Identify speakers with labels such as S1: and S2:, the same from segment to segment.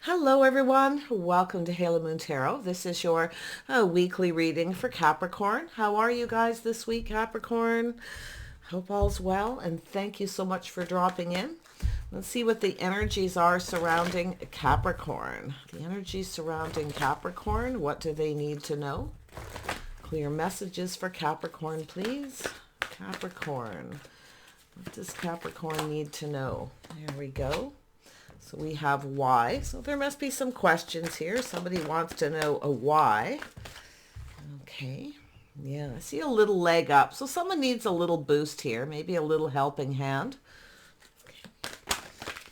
S1: Hello everyone, welcome to Halo Moon Tarot. This is your weekly reading for Capricorn. How are you guys this week, Capricorn? Hope all's well, and thank you so much for dropping in. Let's see what the energies are surrounding Capricorn. The energies surrounding Capricorn, what do they need to know? Clear messages for Capricorn, please. Capricorn, what does Capricorn need to know? There we go. So we have why. So there must be some questions here. Somebody wants to know a why. Okay. Yeah, I see a little leg up. So someone needs a little boost here. Maybe a little helping hand. Okay.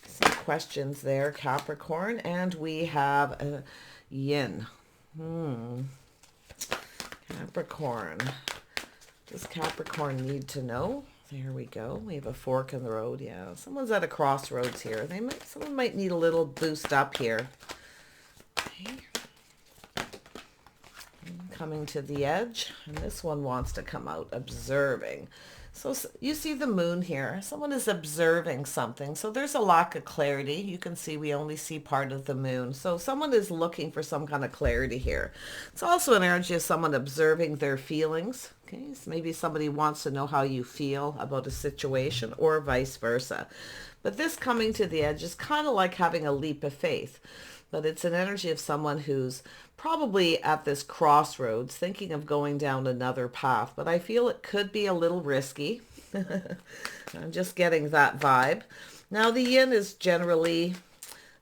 S1: Some questions there, Capricorn. And we have a yin. Capricorn. Does Capricorn need to know? There we go. We have a fork in the road. Yeah, someone's at a crossroads here. Someone might need a little boost up here. Okay. Coming to the edge, and this one wants to come out observing. So you see the moon here. Someone is observing something. So there's a lack of clarity. You can see we only see part of the moon. So someone is looking for some kind of clarity here. It's also an energy of someone observing their feelings. Okay, so maybe somebody wants to know how you feel about a situation or vice versa. But this coming to the edge is kind of like having a leap of faith. But it's an energy of someone who's probably at this crossroads thinking of going down another path. But I feel it could be a little risky. I'm just getting that vibe. Now the yin is generally,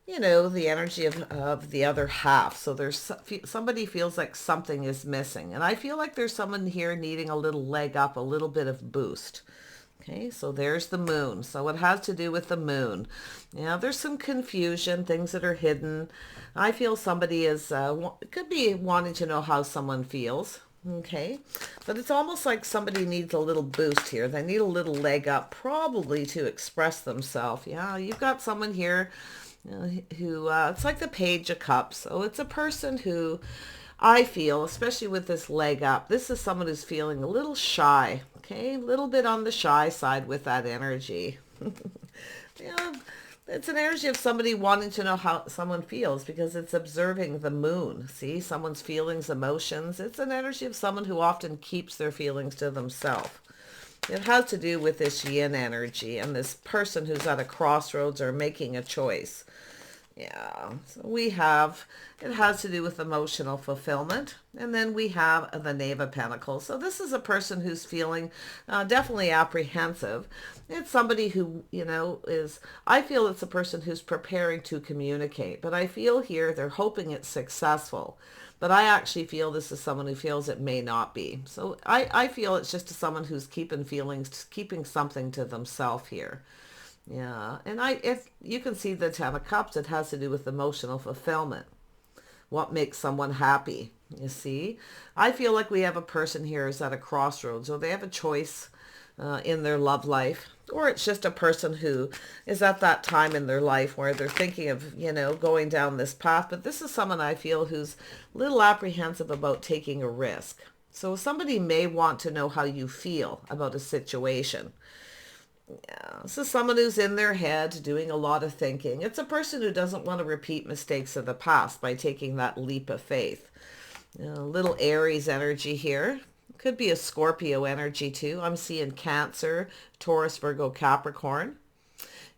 S1: the energy of the other half. So there's somebody feels like something is missing. And I feel like there's someone here needing a little leg up, a little bit of boost. Okay, so there's the moon. So it has to do with the moon. There's some confusion, things that are hidden. I feel somebody could be wanting to know how someone feels. Okay, but it's almost like somebody needs a little boost here. They need a little leg up, probably to express themselves. Yeah, you've got someone here who, it's like the Page of Cups. So it's a person who I feel, especially with this leg up, this is someone who's feeling a little shy. Okay, a little bit on the shy side with that energy. Yeah, it's an energy of somebody wanting to know how someone feels because it's observing the moon. See, someone's feelings, emotions. It's an energy of someone who often keeps their feelings to themselves. It has to do with this yin energy and this person who's at a crossroads or making a choice. Yeah, so it has to do with emotional fulfillment. And then we have the Knave of Pentacles. So this is a person who's feeling definitely apprehensive. It's somebody who, I feel it's a person who's preparing to communicate. But I feel here they're hoping it's successful. But I actually feel this is someone who feels it may not be. So I feel it's just someone who's keeping something to themselves here. Yeah, and if you can see the Ten of Cups, it has to do with emotional fulfillment. What makes someone happy, you see? I feel like we have a person here who's at a crossroads, or they have a choice in their love life, or it's just a person who is at that time in their life where they're thinking of, going down this path. But this is someone I feel who's a little apprehensive about taking a risk. So somebody may want to know how you feel about a situation. Yeah, this is someone who's in their head doing a lot of thinking. It's a person who doesn't want to repeat mistakes of the past by taking that leap of faith. A little Aries energy here. Could be a Scorpio energy too. I'm seeing Cancer, Taurus, Virgo, Capricorn.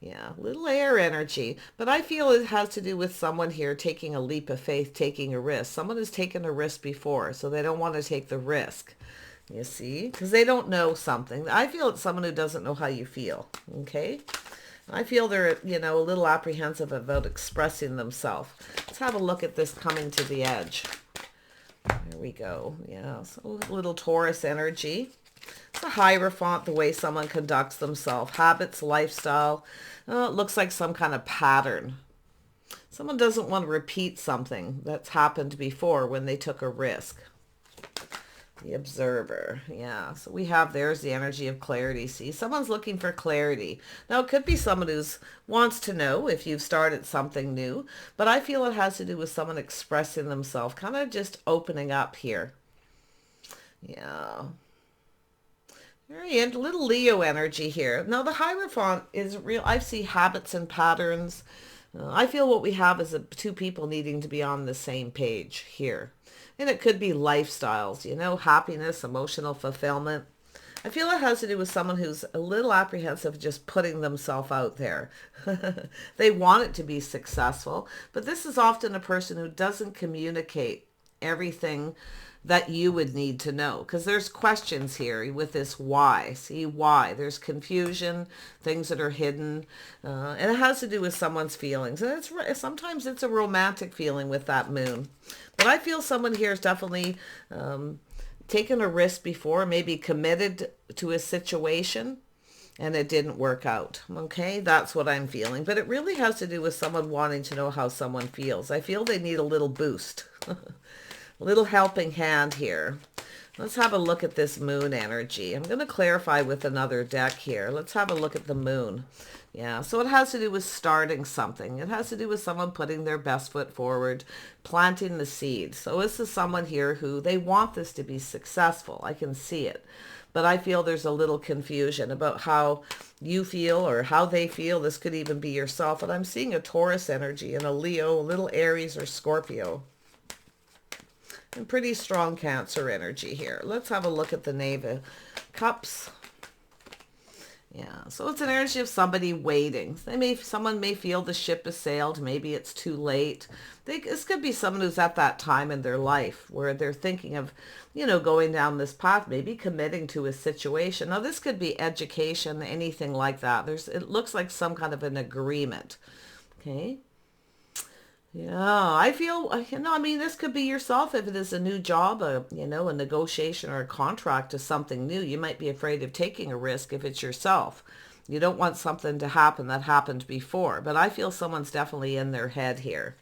S1: Yeah, little air energy. But I feel it has to do with someone here taking a leap of faith, taking a risk. Someone has taken a risk before, so they don't want to take the risk. You see, because they don't know something. I feel it's someone who doesn't know how you feel. Okay. I feel they're, a little apprehensive about expressing themselves. Let's have a look at this coming to the edge. There we go. Yeah. So a little Taurus energy. It's a Hierophant, the way someone conducts themselves. Habits, lifestyle. It looks like some kind of pattern. Someone doesn't want to repeat something that's happened before when they took a risk. The Observer. Yeah, so there's the energy of clarity. See, someone's looking for clarity. Now, it could be someone who wants to know if you've started something new, but I feel it has to do with someone expressing themselves, kind of just opening up here. Yeah. Very little Leo energy here. Now, the Hierophant is real. I see habits and patterns. I feel what we have is two people needing to be on the same page here. And it could be lifestyles, you know, happiness, emotional fulfillment. I feel it has to do with someone who's a little apprehensive just putting themselves out there. They want it to be successful, but this is often a person who doesn't communicate everything that you would need to know, because there's questions here with this why. See, why? There's confusion, things that are hidden, and it has to do with someone's feelings. And sometimes it's a romantic feeling with that moon. But I feel someone here is definitely taken a risk before, maybe committed to a situation, and it didn't work out. Okay, that's what I'm feeling. But it really has to do with someone wanting to know how someone feels. I feel they need a little boost. A little helping hand here. Let's have a look at this moon energy. I'm going to clarify with another deck here. Let's have a look at the moon. Yeah, so it has to do with starting something. It has to do with someone putting their best foot forward, planting the seed. So this is someone here who they want this to be successful. I can see it. But I feel there's a little confusion about how you feel or how they feel. This could even be yourself. And I'm seeing a Taurus energy and a Leo, a little Aries or Scorpio. And pretty strong Cancer energy here. Let's have a look at the Knave of Cups. Yeah, so it's an energy of somebody waiting. Someone may feel the ship has sailed. Maybe it's too late. This could be someone who's at that time in their life where they're thinking of, you know, going down this path, maybe committing to a situation. Now, this could be education, anything like that. It looks like some kind of an agreement. Okay. Yeah, I feel, you know, I mean, this could be yourself if it is a new job, you know, a negotiation or a contract to something new. You might be afraid of taking a risk if it's yourself. You don't want something to happen that happened before. But I feel someone's definitely in their head here.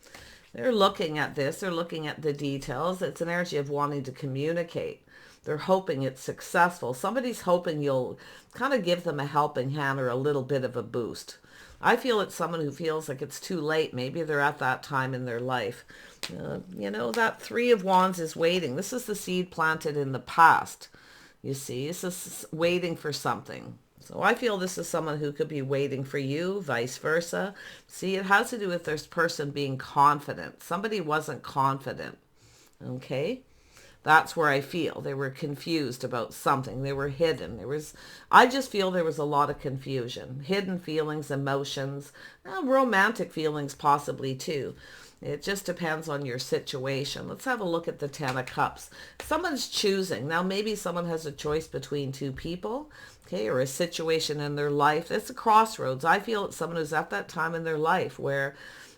S1: They're looking at this. They're looking at the details. It's an energy of wanting to communicate. They're hoping it's successful. Somebody's hoping you'll kind of give them a helping hand or a little bit of a boost. I feel it's someone who feels like it's too late. Maybe they're at that time in their life. You know, that Three of Wands is waiting. This is the seed planted in the past. You see, this is waiting for something. So I feel this is someone who could be waiting for you, vice versa. See, it has to do with this person being confident. Somebody wasn't confident. Okay? That's where I feel they were confused about something. They were hidden. I just feel there was a lot of confusion, hidden feelings, emotions, romantic feelings possibly too. It just depends on your situation. Let's have a look at the Ten of Cups. Someone's choosing. Now, maybe someone has a choice between two people, okay, or a situation in their life. It's a crossroads. I feel it's someone who's at that time in their life where,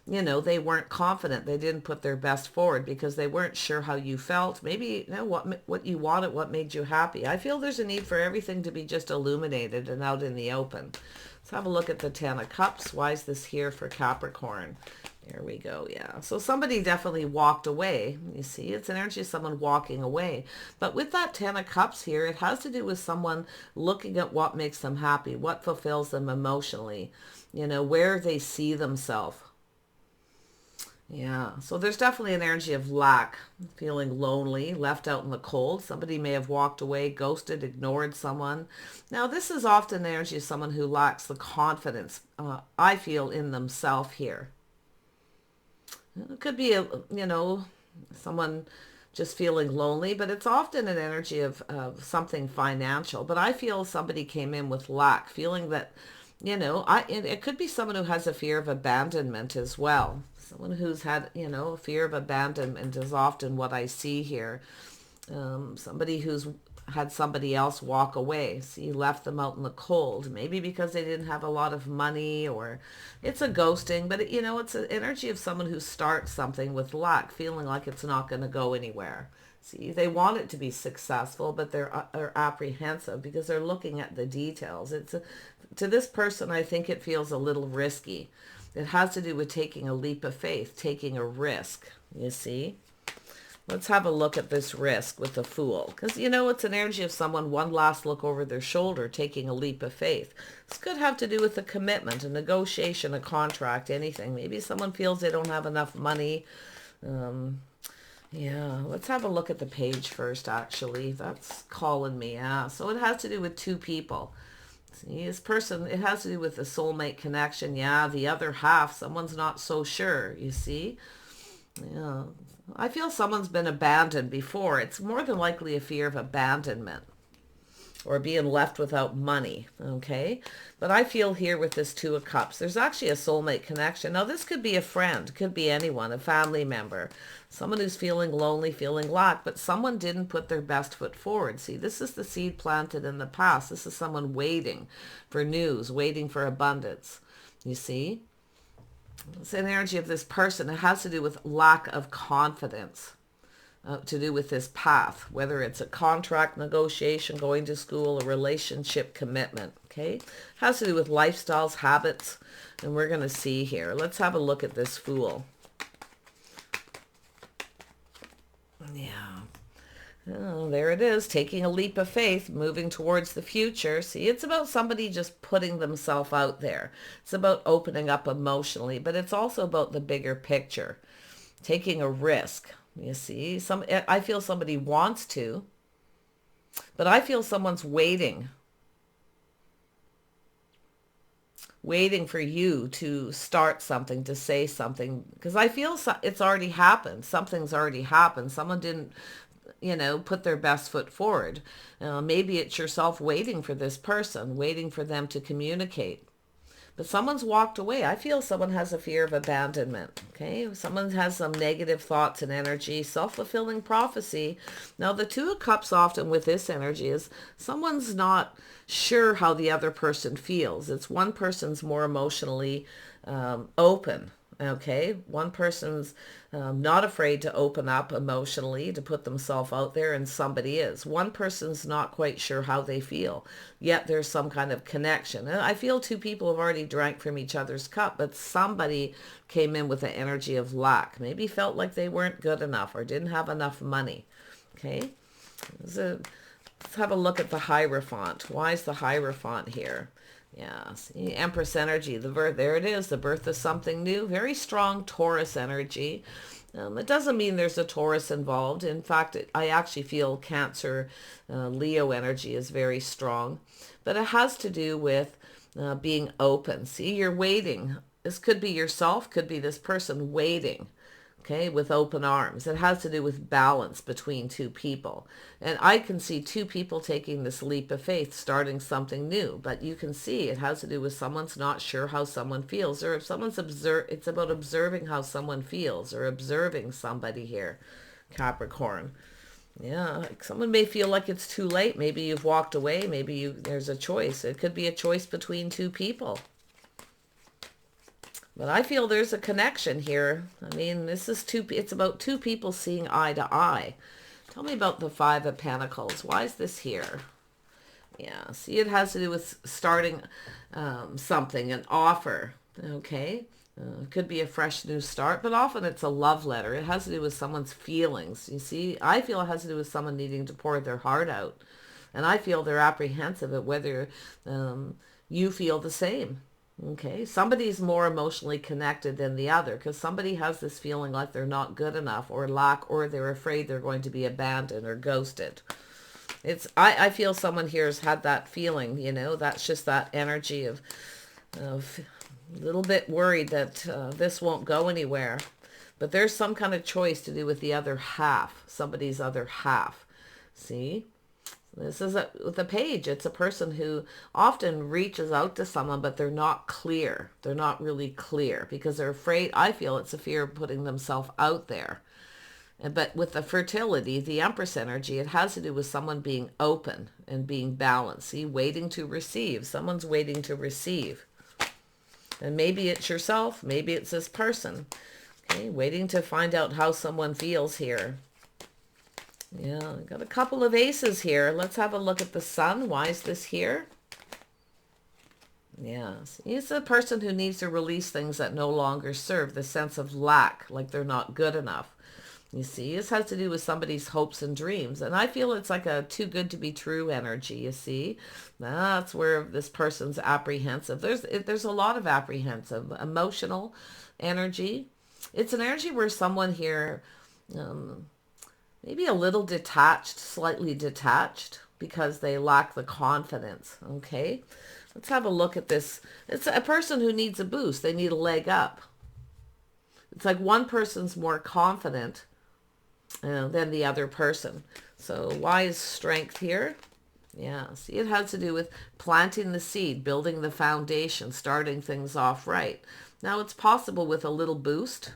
S1: you know, they weren't confident. They didn't put their best forward because they weren't sure how you felt. Maybe, you know, what you wanted, what made you happy. I feel there's a need for everything to be just illuminated and out in the open. Let's have a look at the Ten of Cups. Why is this here for Capricorn? There we go. Yeah. So somebody definitely walked away. You see, it's an energy of someone walking away. But with that Ten of Cups here, it has to do with someone looking at what makes them happy, what fulfills them emotionally, you know, where they see themselves. Yeah, so there's definitely an energy of lack, feeling lonely, left out in the cold. Somebody may have walked away, ghosted, ignored someone. Now, this is often the energy of someone who lacks the confidence, I feel, in themselves here. It could be, you know, someone just feeling lonely, but it's often an energy of something financial. But I feel somebody came in with lack, feeling that, you know, it could be someone who has a fear of abandonment as well. Someone who's had, you know, a fear of abandonment is often what I see here. Somebody who's had somebody else walk away. See, left them out in the cold. Maybe because they didn't have a lot of money, or it's a ghosting. But, you know, it's an energy of someone who starts something with lack, feeling like it's not going to go anywhere. See, they want it to be successful, but they're apprehensive because they're looking at the details. To this person, I think it feels a little risky. It has to do with taking a leap of faith, taking a risk, you see. Let's have a look at this risk with the Fool. Because, you know, it's an energy of someone, one last look over their shoulder, taking a leap of faith. This could have to do with a commitment, a negotiation, a contract, anything. Maybe someone feels they don't have enough money. Yeah, let's have a look at the page first, actually. That's calling me. Yeah, so it has to do with two people. See, this person, it has to do with the soulmate connection. Yeah, the other half, someone's not so sure, you see. Yeah, I feel someone's been abandoned before. It's more than likely a fear of abandonment or being left without money, okay? But I feel here with this Two of Cups, there's actually a soulmate connection. Now, this could be a friend, could be anyone, a family member, someone who's feeling lonely, feeling lack, but someone didn't put their best foot forward. See, this is the seed planted in the past. This is someone waiting for news, waiting for abundance, you see? It's an energy of this person. It has to do with lack of confidence. To do with this path, whether it's a contract negotiation, going to school, a relationship commitment, okay? Has to do with lifestyles, habits, and we're going to see here. Let's have a look at this Fool. Yeah. Oh, there it is, taking a leap of faith, moving towards the future. See, it's about somebody just putting themselves out there. It's about opening up emotionally, but it's also about the bigger picture, taking a risk. You see, I feel somebody wants to, but I feel someone's waiting for you to start something, to say something, because I feel it's already happened. Something's already happened. Someone didn't, put their best foot forward. Maybe it's yourself waiting for this person, waiting for them to communicate. But someone's walked away. I feel someone has a fear of abandonment, okay? Someone has some negative thoughts and energy, self-fulfilling prophecy. Now, the Two of Cups often with this energy is someone's not sure how the other person feels. It's one person's more emotionally open, okay? One person's not afraid to open up emotionally, to put themselves out there, and somebody is. One person's not quite sure how they feel, yet there's some kind of connection. And I feel two people have already drank from each other's cup, but somebody came in with an energy of lack. Maybe felt like they weren't good enough or didn't have enough money, okay? Let's have a look at the Hierophant. Why is the Hierophant here? Yeah, see, Empress energy, there it is, the birth of something new. Very strong Taurus energy. It doesn't mean there's a Taurus involved. In fact, I actually feel Cancer, Leo energy is very strong. But it has to do with being open. See, you're waiting. This could be yourself, could be this person waiting, okay, with open arms. It has to do with balance between two people. And I can see two people taking this leap of faith, starting something new. But you can see it has to do with someone's not sure how someone feels. Or if someone's it's about observing how someone feels or observing somebody here, Capricorn. Yeah, like someone may feel like it's too late. Maybe you've walked away. Maybe there's a choice. It could be a choice between two people. But I feel there's a connection here. I mean, it's about two people seeing eye to eye. Tell me about the Five of Pentacles. Why is this here? Yeah, see, it has to do with starting something, an offer, okay? It could be a fresh new start, but often it's a love letter. It has to do with someone's feelings. You see, I feel it has to do with someone needing to pour their heart out. And I feel they're apprehensive at whether you feel the same. Okay, somebody's more emotionally connected than the other because somebody has this feeling like they're not good enough or lack, or they're afraid they're going to be abandoned or ghosted. I feel someone here has had that feeling, that's just that energy of a little bit worried that this won't go anywhere. But there's some kind of choice to do with the other half, somebody's other half. See? This is with a page. It's a person who often reaches out to someone, but they're not clear. They're not really clear because they're afraid. I feel it's a fear of putting themselves out there. But with the fertility, the Empress energy, it has to do with someone being open and being balanced. See, waiting to receive. Someone's waiting to receive. And maybe it's yourself. Maybe it's this person. Okay, waiting to find out how someone feels here. Yeah, got a couple of aces here. Let's have a look at the Sun. Why is this here? Yeah, he's a person who needs to release things that no longer serve, the sense of lack, like they're not good enough. You see, this has to do with somebody's hopes and dreams. And I feel it's like a too good to be true energy, you see. That's where this person's apprehensive. There's a lot of apprehensive, emotional energy. It's an energy where someone here... maybe a little detached, slightly detached, because they lack the confidence, okay? Let's have a look at this. It's a person who needs a boost. They need a leg up. It's like one person's more confident than the other person. So why is strength here? Yeah, see, it has to do with planting the seed, building the foundation, starting things off right. Now, it's possible with a little boost,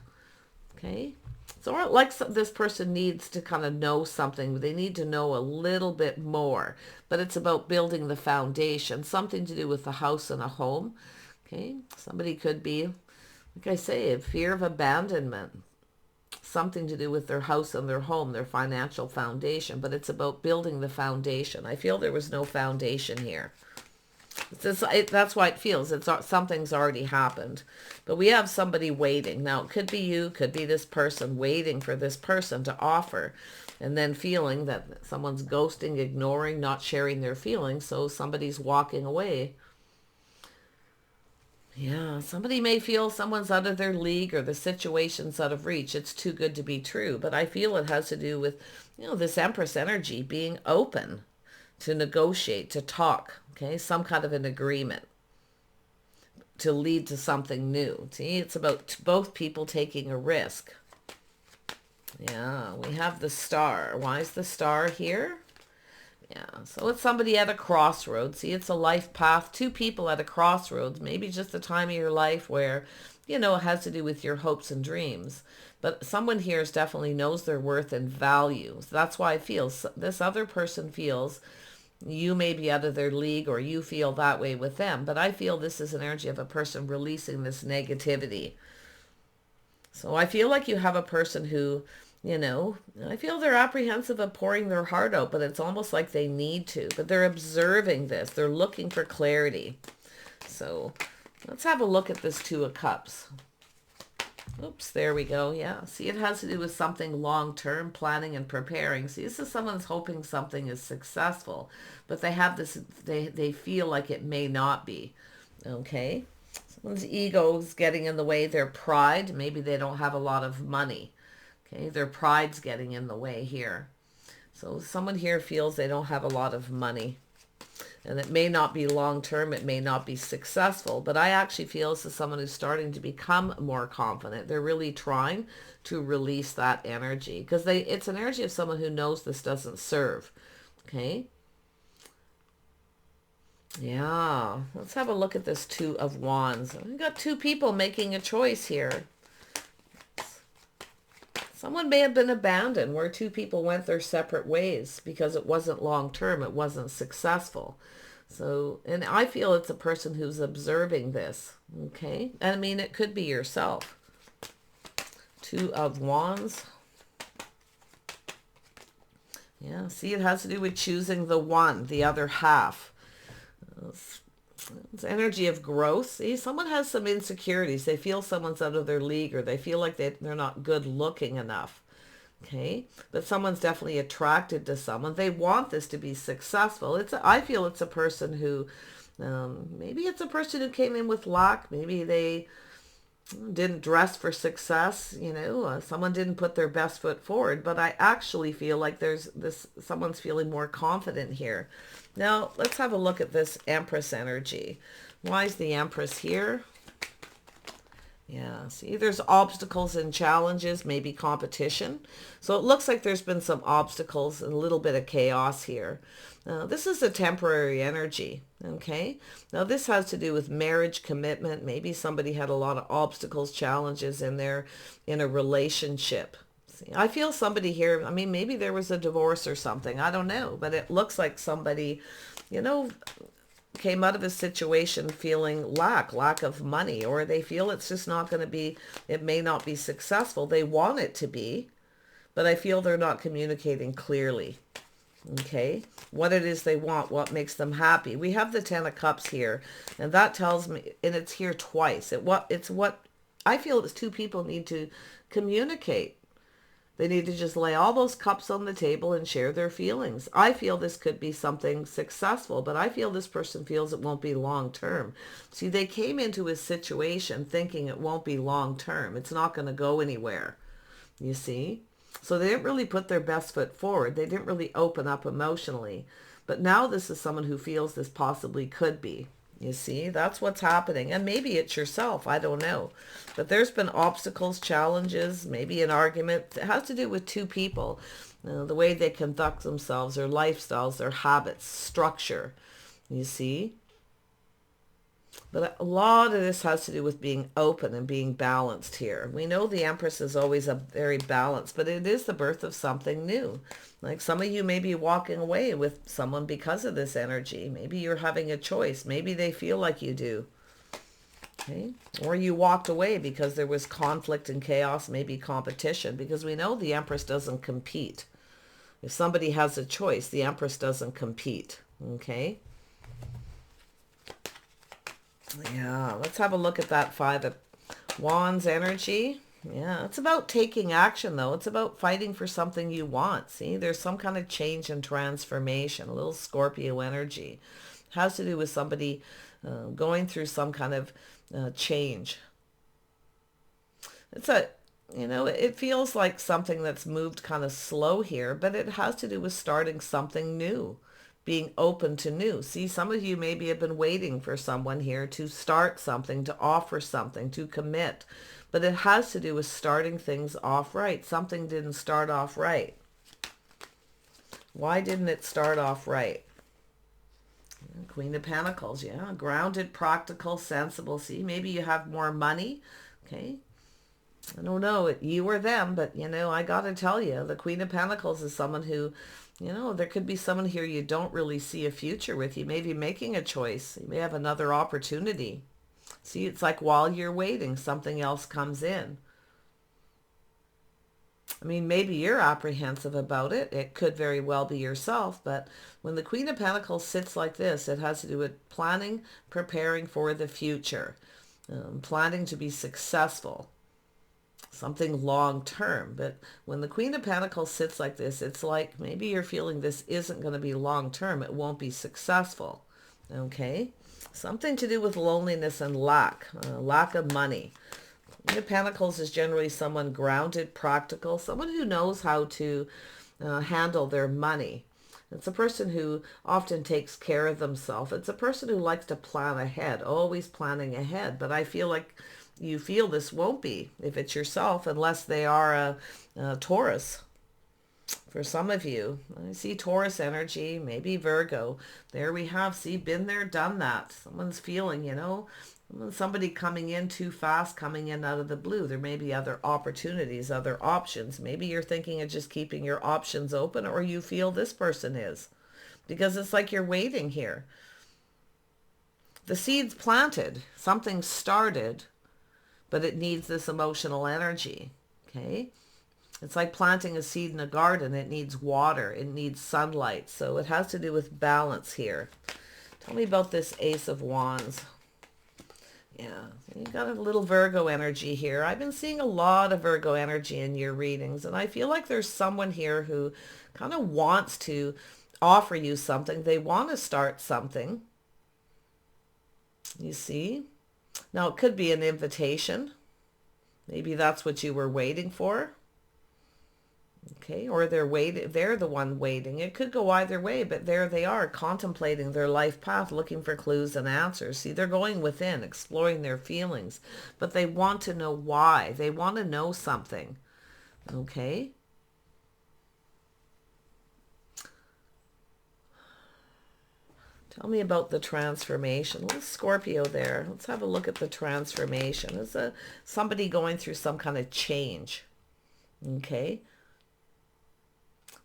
S1: okay? It's not like this person needs to kind of know something. They need to know a little bit more, but it's about building the foundation, something to do with the house and a home, okay? Somebody could be, like I say, a fear of abandonment, something to do with their house and their home, their financial foundation, but it's about building the foundation. I feel there was no foundation here. That's why it feels something's already happened. But we have somebody waiting. Now, it could be you, could be this person waiting for this person to offer, and then feeling that someone's ghosting, ignoring, not sharing their feelings, so somebody's walking away. Yeah, somebody may feel someone's out of their league or the situation's out of reach. It's too good to be true. But I feel it has to do with, this Empress energy being open to negotiate, to talk, okay? Some kind of an agreement to lead to something new. See, it's about both people taking a risk. Yeah, we have the Star. Why is the Star here? Yeah, so it's somebody at a crossroads. See, it's a life path. Two people at a crossroads. Maybe just the time of your life where, it has to do with your hopes and dreams. But someone here definitely knows their worth and value. So that's why I feel this other person feels you may be out of their league, or you feel that way with them. But I feel this is an energy of a person releasing this negativity. So I feel like you have a person who, I feel they're apprehensive of pouring their heart out, but it's almost like they need to. But they're observing this. They're looking for clarity. So let's have a look at this Two of Cups. Oops, there we go. Yeah, see, it has to do with something long-term, planning and preparing. See, this is someone's hoping something is successful, but they have this, they feel like it may not be, okay? Someone's ego is getting in the way, their pride. Maybe they don't have a lot of money. Okay, their pride's getting in the way here. So someone here feels they don't have a lot of money. And it may not be long-term, it may not be successful, but I actually feel this is someone who's starting to become more confident. They're really trying to release that energy because it's an energy of someone who knows this doesn't serve. Okay? Yeah, let's have a look at this Two of Wands. We've got two people making a choice here. Someone may have been abandoned where two people went their separate ways because it wasn't long-term, it wasn't successful. So, and I feel it's a person who's observing this, okay? I mean, it could be yourself. Two of Wands. Yeah, see, it has to do with choosing the one, the other half. It's energy of growth. See, someone has some insecurities. They feel someone's out of their league, or they feel like they're not good looking enough. Okay, but someone's definitely attracted to someone. They want this to be successful. I feel it's a person who, maybe it's a person who came in with lack. Maybe they didn't dress for success. Someone didn't put their best foot forward. But I actually feel like someone's feeling more confident here. Now, let's have a look at this Empress energy. Why is the Empress here? Yeah, see, there's obstacles and challenges, maybe competition. So it looks like there's been some obstacles and a little bit of chaos here. This is a temporary energy, okay? Now, this has to do with marriage, commitment. Maybe somebody had a lot of obstacles, challenges in a relationship. See, I feel somebody here, I mean, maybe there was a divorce or something. I don't know, but it looks like somebody, came out of a situation feeling lack of money, or they feel it's just not going to be, it may not be successful. They want it to be, but I feel they're not communicating clearly. Okay, what it is they want, what makes them happy. We have the Ten of Cups here, and that tells me, and it's here twice. It's what I feel is two people need to communicate. They need to just lay all those cups on the table and share their feelings. I feel this could be something successful, but I feel this person feels it won't be long term. See, they came into a situation thinking it won't be long term. It's not going to go anywhere, you see? So they didn't really put their best foot forward. They didn't really open up emotionally. But now this is someone who feels this possibly could be. You see, that's what's happening. And maybe it's yourself. I don't know. But there's been obstacles, challenges, maybe an argument. It has to do with two people. The way they conduct themselves, their lifestyles, their habits, structure. You see? But a lot of this has to do with being open and being balanced here. We know the Empress is always a very balanced, but it is the birth of something new. Like some of you may be walking away with someone because of this energy. Maybe you're having a choice. Maybe they feel like you do. Okay? Or you walked away because there was conflict and chaos, maybe competition, because we know the Empress doesn't compete. If somebody has a choice, the Empress doesn't compete. Okay? Yeah, let's have a look at that Five of Wands energy. Yeah, it's about taking action, though. It's about fighting for something you want. See, there's some kind of change and transformation, a little Scorpio energy. It has to do with somebody going through some kind of change. It's a, it feels like something that's moved kind of slow here, but it has to do with starting something new, being open to new. See, some of you maybe have been waiting for someone here to start something, to offer something, to commit. But it has to do with starting things off right. Something didn't start off right. Why didn't it start off right? Queen of Pentacles, yeah. Grounded, practical, sensible. See, maybe you have more money. Okay. I don't know, you or them, but, I got to tell you, the Queen of Pentacles is someone who, there could be someone here you don't really see a future with. You may be making a choice. You may have another opportunity. See, it's like while you're waiting, something else comes in. I mean, maybe you're apprehensive about it. It could very well be yourself, but when the Queen of Pentacles sits like this, it has to do with planning, preparing for the future, planning to be successful, something long term. But when the Queen of Pentacles sits like this, it's like maybe you're feeling this isn't going to be long term. It won't be successful. Okay? Something to do with loneliness and lack of money. Queen of Pentacles is generally someone grounded, practical, someone who knows how to handle their money. It's a person who often takes care of themselves. It's a person who likes to plan ahead, always planning ahead. But I feel like you feel this won't be, if it's yourself, unless they are a Taurus. For some of you, I see Taurus energy, maybe Virgo. There we have, see, been there, done that. Someone's feeling, somebody coming in too fast, coming in out of the blue. There may be other opportunities, other options. Maybe you're thinking of just keeping your options open, or you feel this person is. Because it's like you're waiting here. The seed's planted, something started, but it needs this emotional energy, okay? It's like planting a seed in a garden. It needs water. It needs sunlight. So it has to do with balance here. Tell me about this Ace of Wands. Yeah, you got a little Virgo energy here. I've been seeing a lot of Virgo energy in your readings, and I feel like there's someone here who kind of wants to offer you something. They want to start something. You see? Now, it could be an invitation. Maybe that's what you were waiting for. Okay, or they're the one waiting. It could go either way, but there they are, contemplating their life path, looking for clues and answers. See, they're going within, exploring their feelings, but they want to know why. They want to know something. Okay? Tell me about the transformation. Little Scorpio there. Let's have a look at the transformation. Is somebody going through some kind of change? Okay?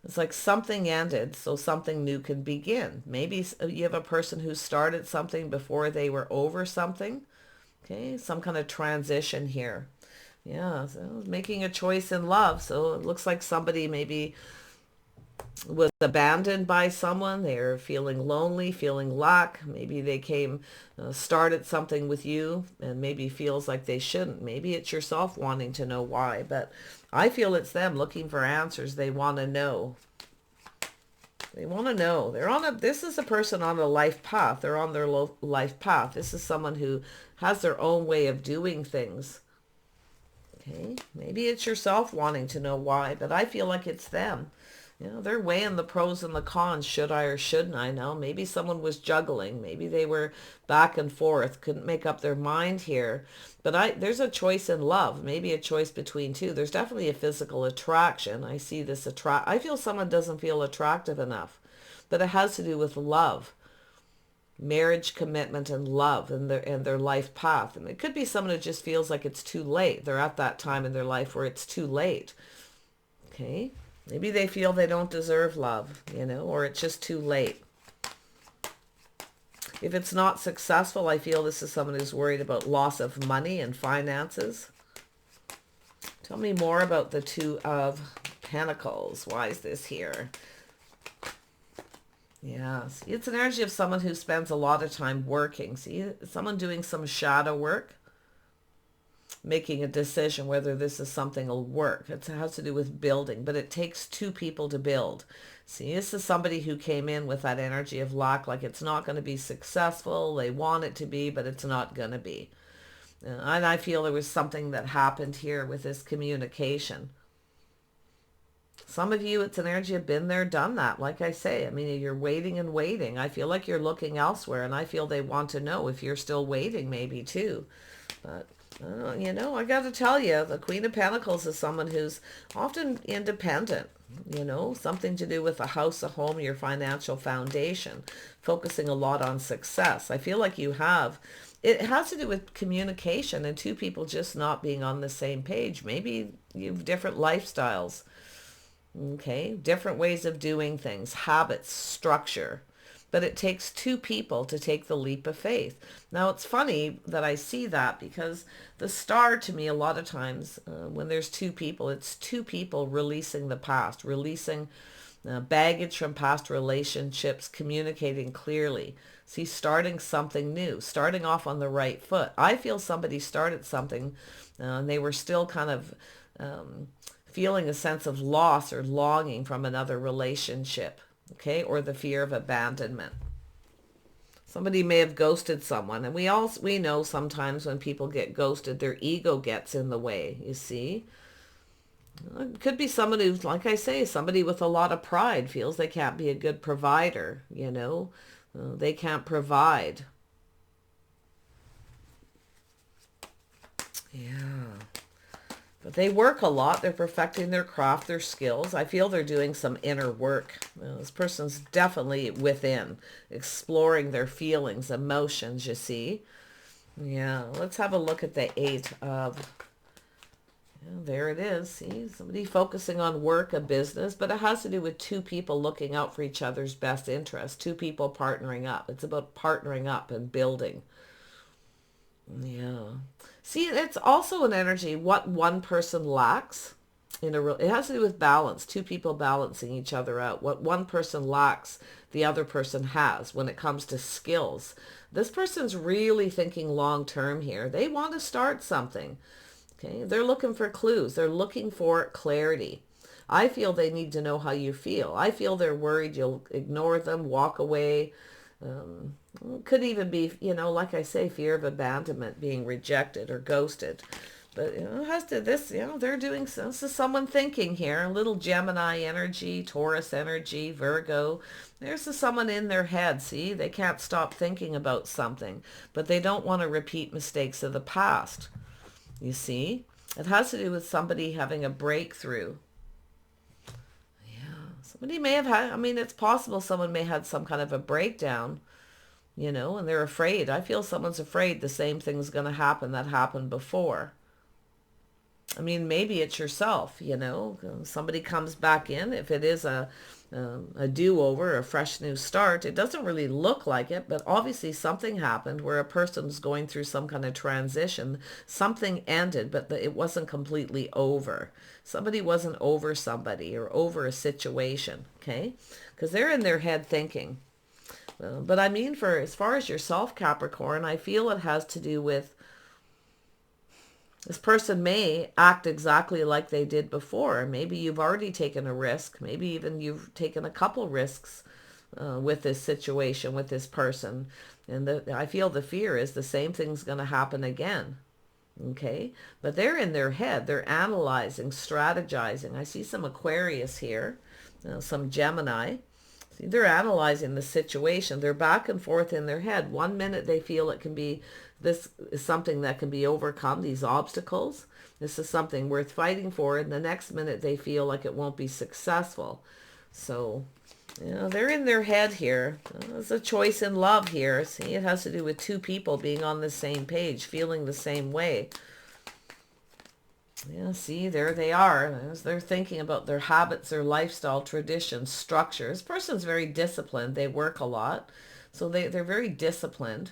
S1: It's like something ended, so something new can begin. Maybe you have a person who started something before they were over something. Okay, some kind of transition here. Yeah, so making a choice in love. So it looks like somebody maybe was abandoned by someone. They're feeling lonely, feeling lack. Maybe they started something with you and maybe feels like they shouldn't. Maybe it's yourself wanting to know why, but I feel it's them looking for answers. They want to know. They want to know. This is a person on a life path. They're on their life path. This is someone who has their own way of doing things. Okay, maybe it's yourself wanting to know why, but I feel like it's them. You know, they're weighing the pros and the cons. Should I or shouldn't I? Know, maybe someone was juggling. Maybe they were back and forth, couldn't make up their mind here. But there's a choice in love, maybe a choice between two. There's definitely a physical attraction. I see this I feel someone doesn't feel attractive enough, but it has to do with love, marriage, commitment, and love, and their life path. And it could be someone who just feels like it's too late. They're at that time in their life where it's too late. Okay. Maybe they feel they don't deserve love, you know, or it's just too late. If it's not successful, I feel this is someone who's worried about loss of money and finances. Tell me more about the Two of Pentacles. Why is this here? Yeah, see, it's an energy of someone who spends a lot of time working. See, someone doing some shadow work, making a decision whether this is something will work. It has to do with building, but it takes two people to build. See, this is somebody who came in with that energy of lack, like it's not going to be successful. They want it to be, but it's not going to be. And I feel there was something that happened here with this communication. Some of you, it's an energy of been there, done that. Like I say, I mean, you're waiting and waiting. I feel like you're looking elsewhere, and I feel they want to know if you're still waiting maybe too. But you know, I got to tell you, the Queen of Pentacles is someone who's often independent, you know, something to do with a house, a home, your financial foundation, focusing a lot on success. I feel like you have, it has to do with communication and two people just not being on the same page. Maybe you have different lifestyles, okay, different ways of doing things, habits, structure. But it takes two people to take the leap of faith. Now, it's funny that I see that because the star to me, a lot of times when there's two people, it's two people releasing the past, releasing baggage from past relationships, communicating clearly. See, starting something new, starting off on the right foot. I feel somebody started something and they were still kind of feeling a sense of loss or longing from another relationship. Okay, or the fear of abandonment. Somebody may have ghosted someone, and we know sometimes when people get ghosted, their ego gets in the way, you see. It could be someone who's, like I say, somebody with a lot of pride, feels they can't be a good provider, you know. They can't provide. Yeah. But they work a lot. They're perfecting their craft, their skills. I feel they're doing some inner work. This person's definitely within, exploring their feelings, emotions, you see. Yeah, let's have a look at the Eight of... Yeah, there it is. See, somebody focusing on work, a business, but it has to do with two people looking out for each other's best interest, two people partnering up. It's about partnering up and building. Yeah. See, it's also an energy, what one person lacks in it has to do with balance, two people balancing each other out. What one person lacks, the other person has when it comes to skills. This person's really thinking long term here. They want to start something. Okay, they're looking for clues. They're looking for clarity. I feel they need to know how you feel. I feel they're worried you'll ignore them, walk away. Could even be, you know, like I say, fear of abandonment, being rejected or ghosted. But, you know, it has to, this, you know, they're doing, this is someone thinking here, a little Gemini energy, Taurus energy, Virgo. There's someone in their head, see, they can't stop thinking about something, but they don't want to repeat mistakes of the past. You see, it has to do with somebody having a breakthrough. Somebody may have had, I mean, it's possible someone may have had some kind of a breakdown, you know, and they're afraid. I feel someone's afraid the same thing's going to happen that happened before. I mean, maybe it's yourself, you know, somebody comes back in. If it is a do-over, a fresh new start, it doesn't really look like it, but obviously something happened where a person's going through some kind of transition. Something ended, but it wasn't completely over. Somebody wasn't over somebody or over a situation, okay? Because they're in their head thinking. But I mean, for as far as yourself, Capricorn, I feel it has to do with this person may act exactly like they did before. Maybe you've already taken a risk. Maybe even you've taken a couple risks with this situation, with this person. And I feel the fear is the same thing's going to happen again. Okay, but they're in their head. They're analyzing, strategizing. I see some Aquarius here, some Gemini. See, they're analyzing the situation. They're back and forth in their head. One minute they feel it can be, this is something that can be overcome, these obstacles. This is something worth fighting for. And the next minute they feel like it won't be successful. So, they're in their head here. There's a choice in love here. See, it has to do with two people being on the same page, feeling the same way. Yeah, see, there they are. As they're thinking about their habits, their lifestyle, traditions, structure. This person's very disciplined. They work a lot. So they're very disciplined.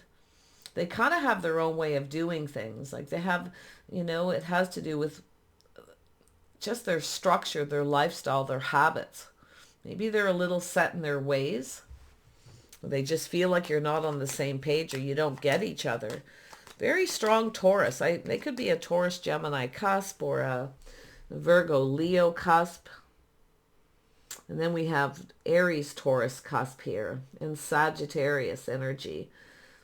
S1: They kind of have their own way of doing things. Like they have, it has to do with just their structure, their lifestyle, their habits. Maybe they're a little set in their ways. They just feel like you're not on the same page or you don't get each other. Very strong Taurus. They could be a Taurus Gemini cusp or a Virgo Leo cusp. And then we have Aries Taurus cusp here and Sagittarius energy.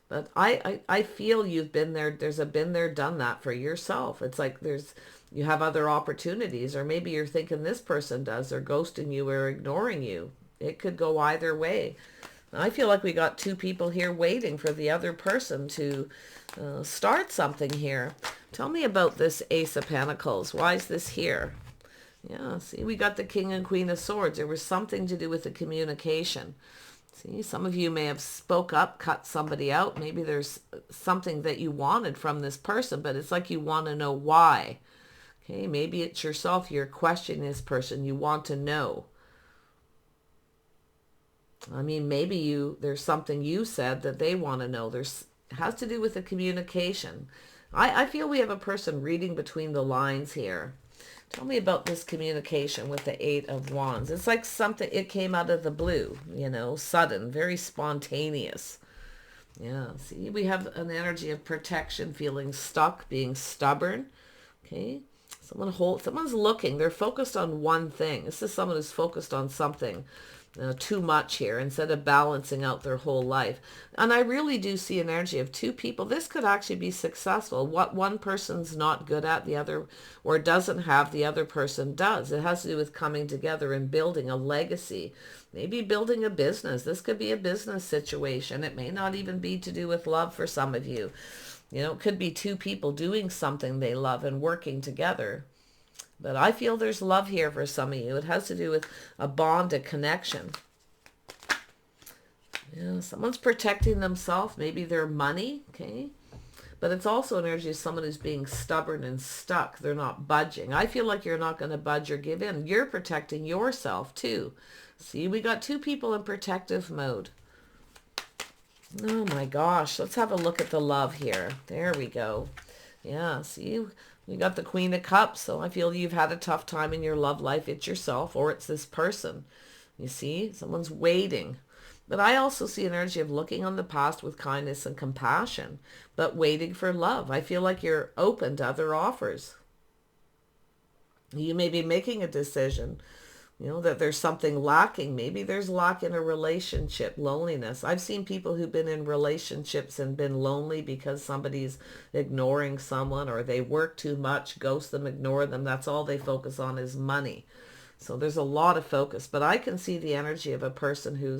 S1: But I feel you've been there. There's a been there, done that for yourself. It's like you have other opportunities, or maybe you're thinking this person does. They're ghosting you or ignoring you. It could go either way. I feel like we got two people here waiting for the other person to start something here. Tell me about this Ace of Pentacles. Why is this here? Yeah, see, we got the King and Queen of Swords. There was something to do with the communication. See, some of you may have spoke up, cut somebody out. Maybe there's something that you wanted from this person, but it's like you want to know why. Okay, maybe it's yourself. You're questioning this person. You want to know. I mean, maybe there's something you said that they want to know. It has to do with the communication. I feel we have a person reading between the lines here. Tell me about this communication with the Eight of Wands. It's like something, it came out of the blue, sudden, very spontaneous. Yeah, see, we have an energy of protection, feeling stuck, being stubborn. Okay, someone's looking. They're focused on one thing. This is someone who's focused on something. Too much here instead of balancing out their whole life. And I really do see an energy of two people. This could actually be successful. What one person's not good at, the other, or doesn't have, the other person does. It has to do with coming together and building a legacy. Maybe building a business. This could be a business situation. It may not even be to do with love for some of you. It could be two people doing something they love and working together. But I feel there's love here for some of you. It has to do with a bond, a connection. Yeah, someone's protecting themselves, maybe their money, okay? But it's also an energy of someone who's being stubborn and stuck. They're not budging. I feel like you're not going to budge or give in. You're protecting yourself too. See, we got two people in protective mode. Oh my gosh. Let's have a look at the love here. There we go. Yeah, see, we got the Queen of Cups, so I feel you've had a tough time in your love life. It's yourself or it's this person. You see, someone's waiting. But I also see an energy of looking on the past with kindness and compassion, but waiting for love. I feel like you're open to other offers. You may be making a decision, that there's something lacking. Maybe there's lack in a relationship, loneliness. I've seen people who've been in relationships and been lonely because somebody's ignoring someone, or they work too much, ghost them, ignore them. That's all they focus on is money. So there's a lot of focus, but I can see the energy of a person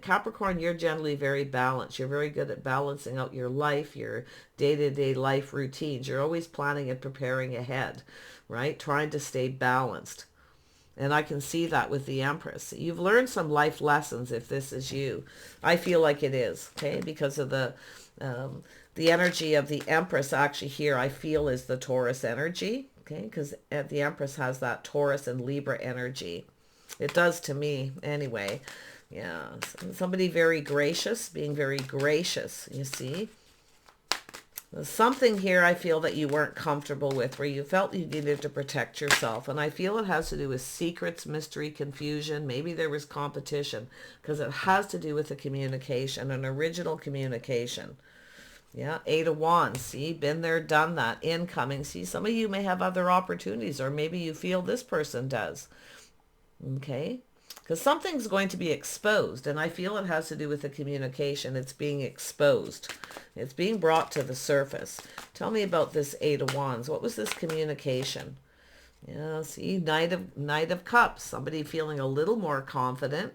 S1: Capricorn, you're generally very balanced. You're very good at balancing out your life, your day-to-day life routines. You're always planning and preparing ahead, right? Trying to stay balanced. And I can see that with the Empress. You've learned some life lessons if this is you. I feel like it is, okay? Because of the energy of the Empress actually here, I feel is the Taurus energy, okay? Because the Empress has that Taurus and Libra energy. It does to me anyway. Yeah, somebody very gracious, being very gracious, you see? There's something here I feel that you weren't comfortable with, where you felt you needed to protect yourself. And I feel it has to do with secrets, mystery, confusion. Maybe there was competition, because it has to do with the communication, an original communication. Yeah, Eight of Wands. See, been there, done that, incoming. See, some of you may have other opportunities, or maybe you feel this person does. Okay. because something's going to be exposed, and I feel it has to do with the communication. It's being exposed. It's being brought to the surface. Tell me about this Eight of Wands. What was this communication? Yeah, see, Knight of Cups. Somebody feeling a little more confident.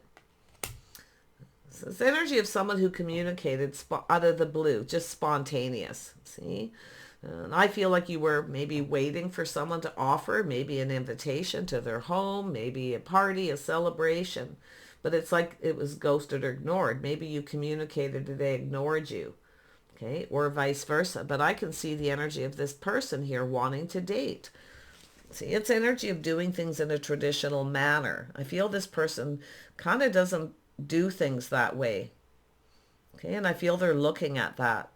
S1: It's the energy of someone who communicated out of the blue, just spontaneous. See? And I feel like you were maybe waiting for someone to offer, maybe an invitation to their home, maybe a party, a celebration. But it's like it was ghosted or ignored. Maybe you communicated and they ignored you. Okay, or vice versa. But I can see the energy of this person here wanting to date. See, it's energy of doing things in a traditional manner. I feel this person kind of doesn't do things that way. Okay, and I feel they're looking at that.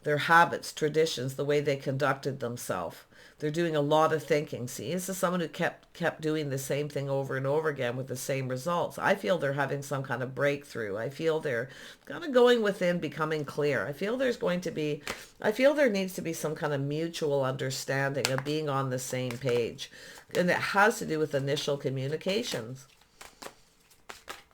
S1: Their habits, traditions, the way they conducted themselves. They're doing a lot of thinking. See, this is someone who kept doing the same thing over and over again with the same results. I feel they're having some kind of breakthrough. I feel they're kind of going within, becoming clear. I feel there needs to be some kind of mutual understanding of being on the same page. And it has to do with initial communications.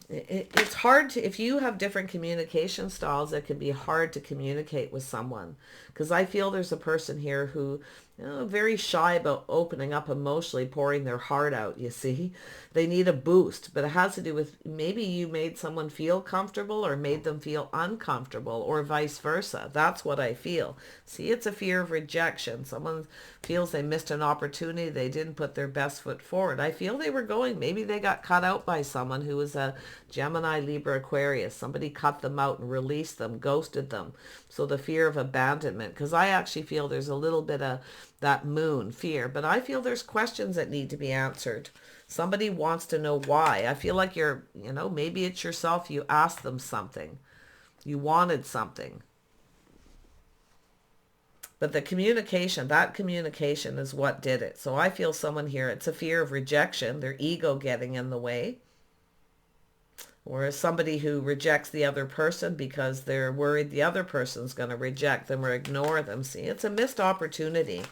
S1: It's hard to, if you have different communication styles, it can be hard to communicate with someone, because I feel there's a person here who, very shy about opening up emotionally, pouring their heart out. You see, they need a boost, but it has to do with maybe you made someone feel comfortable or made them feel uncomfortable, or vice versa. That's what I feel. See, it's a fear of rejection. Someone feels they missed an opportunity. They didn't put their best foot forward. I feel they were going, maybe they got cut out by someone who was a Gemini, Libra, Aquarius. Somebody cut them out and released them, ghosted them. So the fear of abandonment, because I actually feel there's a little bit of that moon fear, but I feel there's questions that need to be answered. Somebody wants to know why. I feel like you're, maybe it's yourself. You asked them something. You wanted something. But the communication, that communication is what did it. So I feel someone here, it's a fear of rejection, their ego getting in the way. Or somebody who rejects the other person because they're worried the other person's going to reject them or ignore them. See, it's a missed opportunity.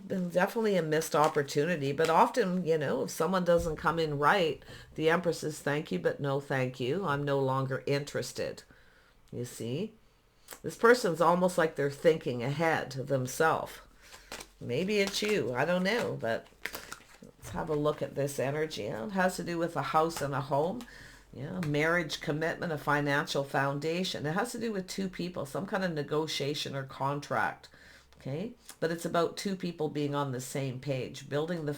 S1: Definitely a missed opportunity. But often, if someone doesn't come in right, the Empress says, thank you, but no thank you. I'm no longer interested. You see? This person's almost like they're thinking ahead of themselves. Maybe it's you. I don't know, but let's have a look at this energy. It has to do with a house and a home. Marriage, commitment, a financial foundation. It has to do with two people, some kind of negotiation or contract. Okay, but it's about two people being on the same page,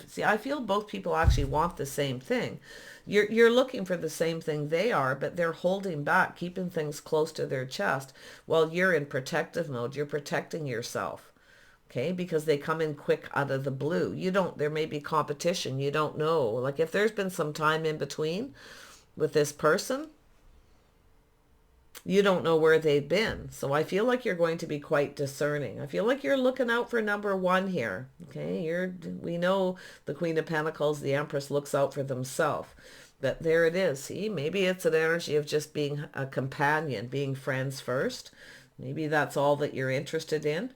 S1: see, I feel both people actually want the same thing. You're looking for the same thing they are, but they're holding back, keeping things close to their chest while you're in protective mode. You're protecting yourself. Okay, because they come in quick out of the blue. There may be competition. You don't know. Like if there's been some time in between with this person, you don't know where they've been. So I feel like you're going to be quite discerning. I feel like you're looking out for number one here. Okay, we know the Queen of Pentacles, the Empress, looks out for themselves. But there it is. See, maybe it's an energy of just being a companion, being friends first. Maybe that's all that you're interested in.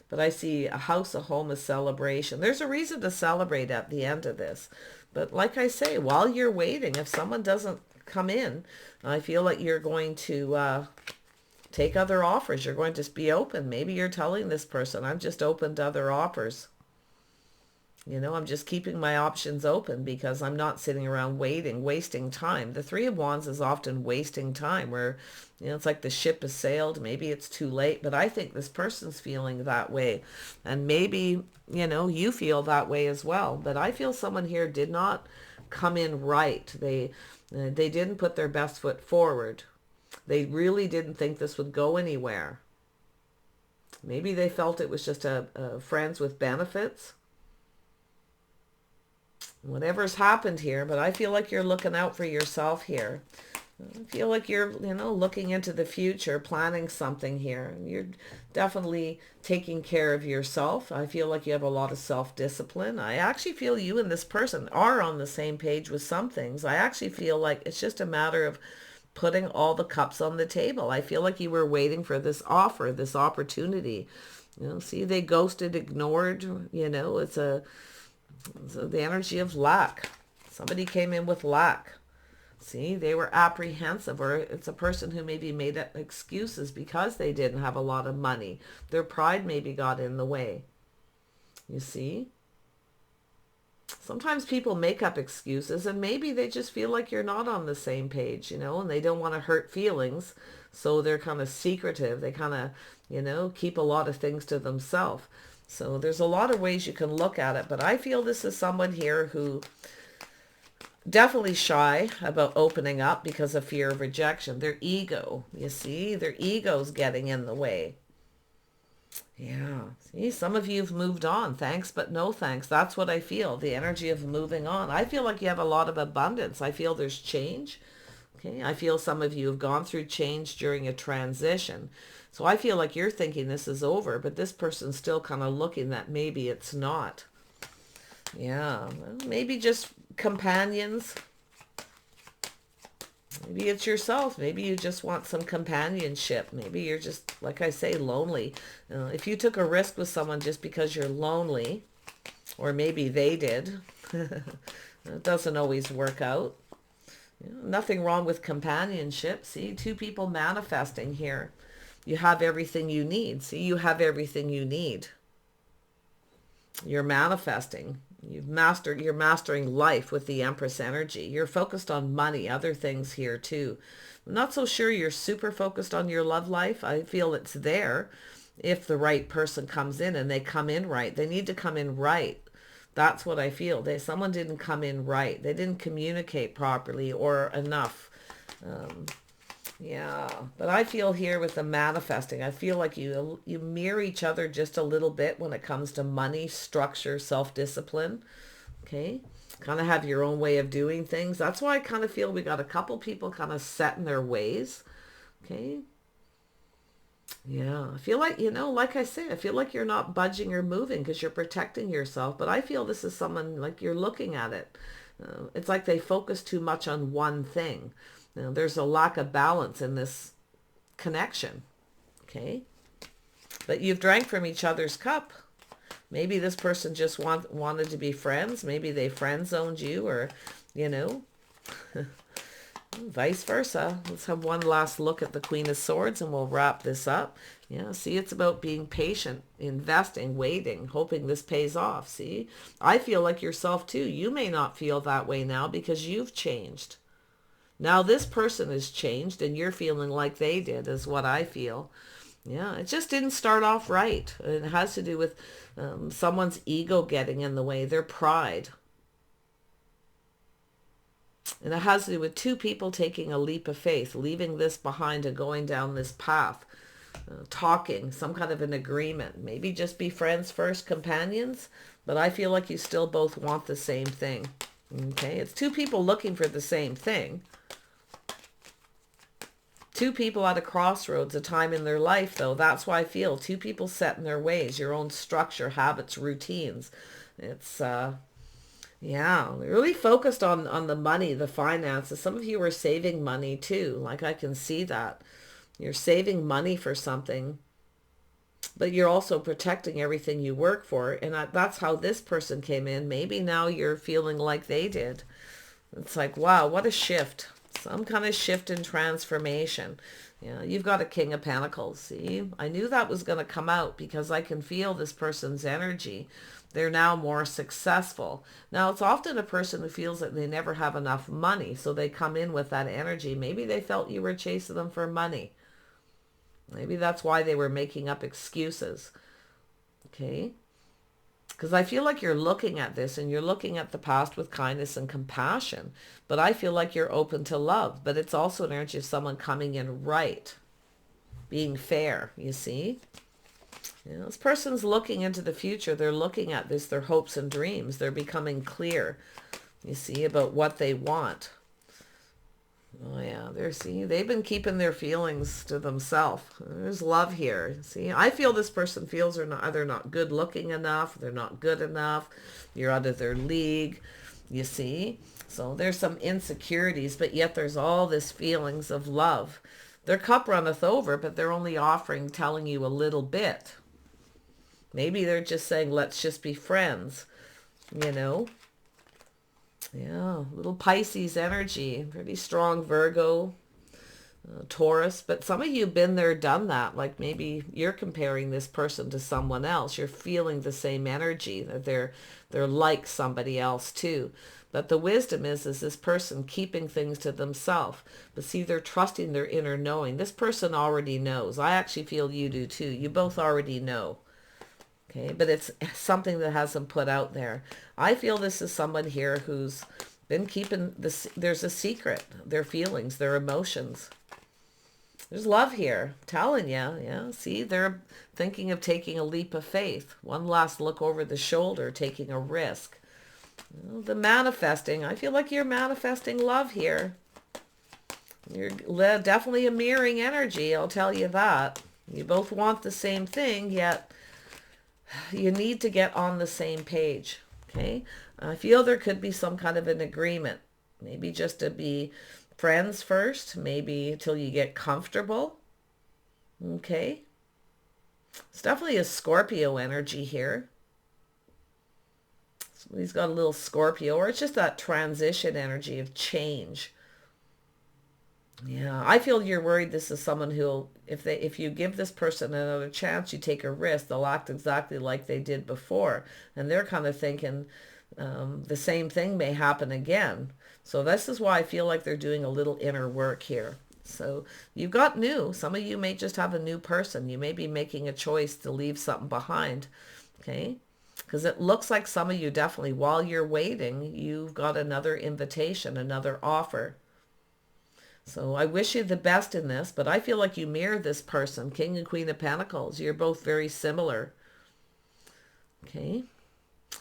S1: But I see a house, a home, a celebration. There's a reason to celebrate at the end of this. But like I say, while you're waiting, if someone doesn't come in, I feel like you're going to take other offers. You're going to be open. Maybe you're telling this person, I'm just open to other offers. I'm just keeping my options open because I'm not sitting around waiting, wasting time. The Three of Wands is often wasting time where, it's like the ship has sailed. Maybe it's too late, but I think this person's feeling that way. And maybe, you feel that way as well. But I feel someone here did not come in right. They didn't put their best foot forward. They really didn't think this would go anywhere. Maybe they felt it was just a friends with benefits. Whatever's happened here, but I feel like you're looking out for yourself here. I feel like you're, looking into the future, planning something here. You're definitely taking care of yourself. I feel like you have a lot of self-discipline. I actually feel you and this person are on the same page with some things. I actually feel like it's just a matter of putting all the cups on the table. I feel like you were waiting for this offer, this opportunity. See, they ghosted, ignored, it's So the energy of lack. Somebody came in with lack. See, they were apprehensive, or it's a person who maybe made up excuses because they didn't have a lot of money. Their pride maybe got in the way. You see? Sometimes people make up excuses and maybe they just feel like you're not on the same page, and they don't want to hurt feelings. So they're kind of secretive. They kind of, keep a lot of things to themselves. So there's a lot of ways you can look at it, but I feel this is someone here who definitely shy about opening up because of fear of rejection. Their ego, you see, their ego's getting in the way. Yeah, see, some of you have moved on. Thanks, but no thanks. That's what I feel, the energy of moving on. I feel like you have a lot of abundance. I feel there's change. Okay, I feel some of you have gone through change during a transition. So I feel like you're thinking this is over, but this person's still kind of looking that maybe it's not. Yeah, maybe just companions. Maybe it's yourself. Maybe you just want some companionship. Maybe you're just, like I say, lonely. If you took a risk with someone just because you're lonely, or maybe they did, it doesn't always work out. Nothing wrong with companionship. See, two people manifesting here. You have everything you need. See, you have everything you need. You're manifesting. You're mastering life with the Empress energy. You're focused on money, other things here too. I'm not so sure you're super focused on your love life. I feel it's there if the right person comes in and they come in right. They need to come in right. That's what I feel. Someone didn't come in right. They didn't communicate properly or enough. Yeah, but I feel here with the manifesting, I feel like you mirror each other just a little bit when it comes to money, structure, self-discipline. Okay, kind of have your own way of doing things. That's why I kind of feel we got a couple people kind of set in their ways. Okay. Yeah, I feel like, like I say, I feel like you're not budging or moving because you're protecting yourself. But I feel this is someone like you're looking at it. It's like they focus too much on one thing. There's a lack of balance in this connection. Okay. But you've drank from each other's cup. Maybe this person just wanted to be friends. Maybe they friend zoned you, or, vice versa. Let's have one last look at the Queen of Swords and we'll wrap this up. Yeah, see, it's about being patient, investing, waiting, hoping this pays off. See, I feel like yourself too. You may not feel that way now because you've changed. Now this person has changed and you're feeling like they did, is what I feel. Yeah, it just didn't start off right. It has to do with someone's ego getting in the way, their pride. And it has to do with two people taking a leap of faith, leaving this behind and going down this path, talking, some kind of an agreement. Maybe just be friends first, companions, but I feel like you still both want the same thing. Okay, it's two people looking for the same thing. Two people at a crossroads, a time in their life, though. That's why I feel two people set in their ways, your own structure, habits, routines. It's, yeah, really focused on the money, the finances. Some of you are saving money too. Like I can see that. You're saving money for something, but you're also protecting everything you work for. And that's how this person came in. Maybe now you're feeling like they did. It's like, wow, what a shift. Some kind of shift in transformation. Yeah, you've got a King of Pentacles. See, I knew that was going to come out because I can feel this person's energy. They're now more successful. Now, it's often a person who feels that they never have enough money, so they come in with that energy. Maybe they felt you were chasing them for money. Maybe that's why they were making up excuses. Okay? Because I feel like you're looking at this and you're looking at the past with kindness and compassion. But I feel like you're open to love. But it's also an energy of someone coming in right. Being fair, you see? This person's looking into the future. They're looking at this, their hopes and dreams. They're becoming clear, you see, about what they want. Oh yeah, they've been keeping their feelings to themselves. There's love here. See, I feel this person feels they're not good looking enough, they're not good enough, you're out of their league, you see. So there's some insecurities, but yet there's all this feelings of love. Their cup runneth over, but they're only telling you a little bit. Maybe they're just saying, let's just be friends. you know. Yeah, little Pisces energy, pretty strong Virgo, Taurus, but some of you have been there, done that. Like maybe you're comparing this person to someone else. You're feeling the same energy that they're like somebody else too. But the wisdom is this person keeping things to themselves. But see, they're trusting their inner knowing. This person already knows. I actually feel you do too. You both already know. Okay, but it's something that hasn't put out there. I feel this is someone here who's been keeping this. There's a secret, their feelings, their emotions. There's love here, I'm telling you. Yeah, see, they're thinking of taking a leap of faith. One last look over the shoulder, taking a risk. You know, the manifesting, I feel like you're manifesting love here. You're definitely a mirroring energy, I'll tell you that. You both want the same thing, yet you need to get on the same page. Okay, I feel there could be some kind of an agreement, maybe just to be friends first, maybe until you get comfortable. Okay, it's definitely a Scorpio energy here. Somebody's got a little Scorpio, or it's just that transition energy of change. Yeah, I feel you're worried this is someone who'll, if you give this person another chance, you take a risk, they'll act exactly like they did before. And they're kind of thinking the same thing may happen again. So this is why I feel like they're doing a little inner work here. So you've got new. Some of you may just have a new person. You may be making a choice to leave something behind. Okay? Because it looks like some of you definitely, while you're waiting, you've got another invitation, another offer. So I wish you the best in this, but I feel like you mirror this person, King and Queen of Pentacles. You're both very similar. Okay.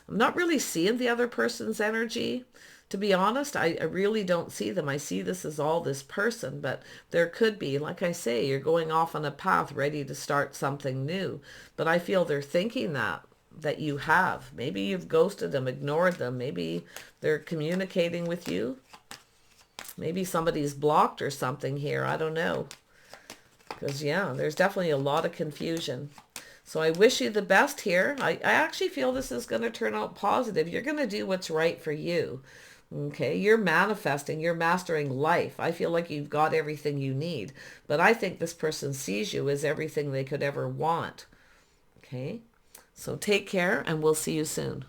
S1: I'm not really seeing the other person's energy. To be honest, I really don't see them. I see this as all this person, but there could be, like I say, you're going off on a path ready to start something new. But I feel they're thinking that you have. Maybe you've ghosted them, ignored them. Maybe they're communicating with you. Maybe somebody's blocked or something here. I don't know. Because, yeah, there's definitely a lot of confusion. So I wish you the best here. I actually feel this is going to turn out positive. You're going to do what's right for you. Okay, you're manifesting. You're mastering life. I feel like you've got everything you need. But I think this person sees you as everything they could ever want. Okay, so take care and we'll see you soon.